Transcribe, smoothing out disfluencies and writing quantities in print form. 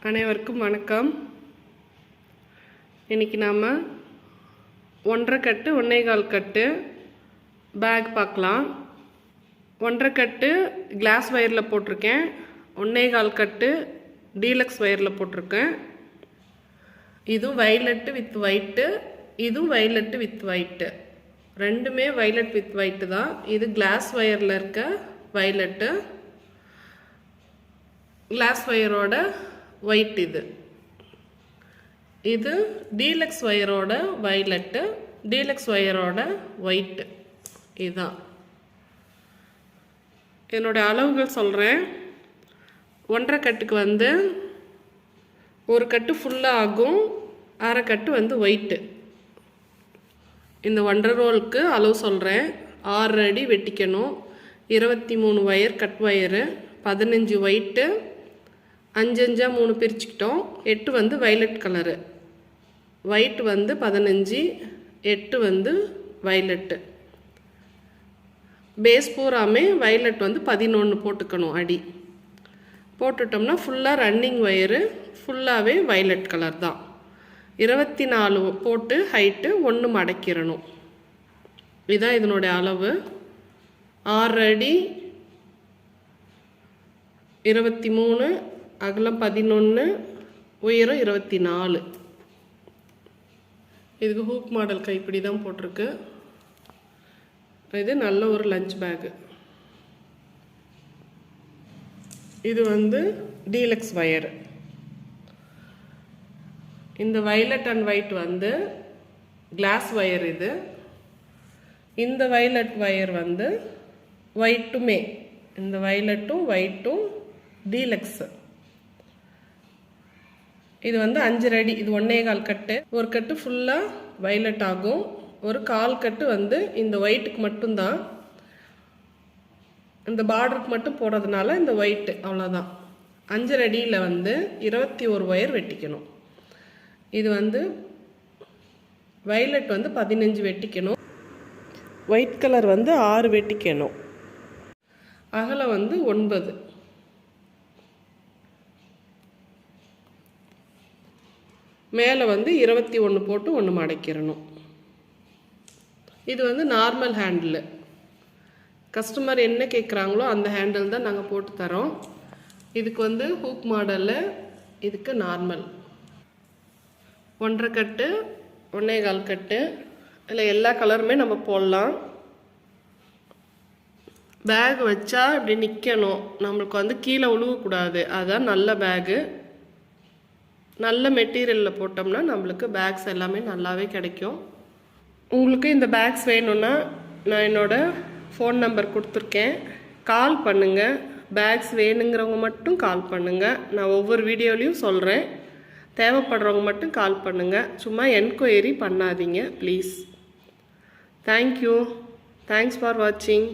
அனைவருக்கும் வணக்கம். இன்றைக்கி நாம் 1.5 கட்டு 1.25 கட்டு பேக் பார்க்கலாம். 1.5 கட்டு கிளாஸ் வயரில் போட்டிருக்கேன், 1.25 கட்டு டீலக்ஸ் வயரில் போட்டிருக்கேன். இதுவும் வைலட்டு வித் ஒயிட்டு, இதுவும் வைலட்டு வித் ஒயிட்டு, ரெண்டுமே வைலட் வித் ஒயிட்டு தான். இது கிளாஸ் வயரில் இருக்க வைலட்டு, கிளாஸ் வயரோட ஒயிட். இது டீலக்ஸ் வயரோட வைலட்டு, டீலக்ஸ் வயரோட ஒயிட்டு. இதுதான் என்னோடய அளவுகள் சொல்கிறேன். 1.5 கட்டுக்கு வந்து 1 கட்டு ஃபுல்லாக ஆகும், 1/2 கட்டு ஒயிட்டு. இந்த 1.5 ரோலுக்கு அளவு சொல்கிறேன். 6 அடி வெட்டிக்கணும். 23 ஒயர் கட் ஒயரு, 15 ஒயிட்டு, 5 3 பிரிச்சுக்கிட்டோம். 8 violet colour, white 15, 8 violet. Phase பூராமே வைலட் 11 போட்டுக்கணும். அடி போட்டுட்டோம்னா ஃபுல்லாக ரன்னிங் ஒயரு, ஃபுல்லாகவே வைலட் கலர் தான். 24 போட்டு ஹைட்டு 1 மடக்கிடணும். இதுதான் இதனுடைய அளவு. 6 அடி 23, அகலம் 11, உயரம் 24. இதுக்கு ஹூக் மாடல் கைப்பிடி தான் போட்டிருக்கு. இது நல்ல ஒரு லஞ்ச் பேக்கு. இது டீலக்ஸ் வயர். இந்த violet and white class wire. இது இந்த வைலட் வயர் ஒயிட்டுமே, இந்த வைலட்டும் ஒயிட்டும் டீலக்ஸ். இது 5 அடி, இது 1.25 கட்டு. 1 கட்டு ஃபுல்லாக வைலட் ஆகும், ஒரு 1/4 கட்டு இந்த ஒயிட்டுக்கு மட்டும்தான், இந்த பார்டருக்கு மட்டும் போடுறதுனால இந்த ஒயிட்டு, அவ்வளோதான். 5 அடியில் 21 ஒயர் வெட்டிக்கணும். இது வைலட் 15 வெட்டிக்கணும், ஒயிட் கலர் 6 வெட்டிக்கணும். அகலம் 9. மேலே 21 போட்டு 1 மடக்கிடணும். இது நார்மல் ஹேண்டில். கஸ்டமர் என்ன கேட்குறாங்களோ அந்த ஹேண்டில் தான் நாங்கள் போட்டு தரோம். இதுக்கு ஹூக் மாடலு, இதுக்கு நார்மல். 1.5 கட்டு 1.25 கட்டு, இல்லை எல்லா கலருமே நம்ம போடலாம். பேக் வச்சா இப்படி நிற்கணும், நம்மளுக்கு கீழே உழுவக்கூடாது. அதுதான் நல்ல பேகு. நல்ல மெட்டீரியலில் போட்டோம்னா நம்மளுக்கு பேக்ஸ் எல்லாமே நல்லாவே கிடைக்கும். உங்களுக்கு இந்த பேக்ஸ் வேணும்னா நான் என்னோடய ஃபோன் நம்பர் கொடுத்துருக்கேன், கால் பண்ணுங்கள். பேக்ஸ் வேணுங்கிறவங்க மட்டும் கால் பண்ணுங்கள். நான் ஒவ்வொரு வீடியோலையும் சொல்கிறேன், தேவைப்படுறவங்க மட்டும் கால் பண்ணுங்கள். சும்மா என்கொயரி பண்ணாதீங்க ப்ளீஸ். தேங்க்யூ. தேங்க்ஸ் ஃபார் வாட்சிங்.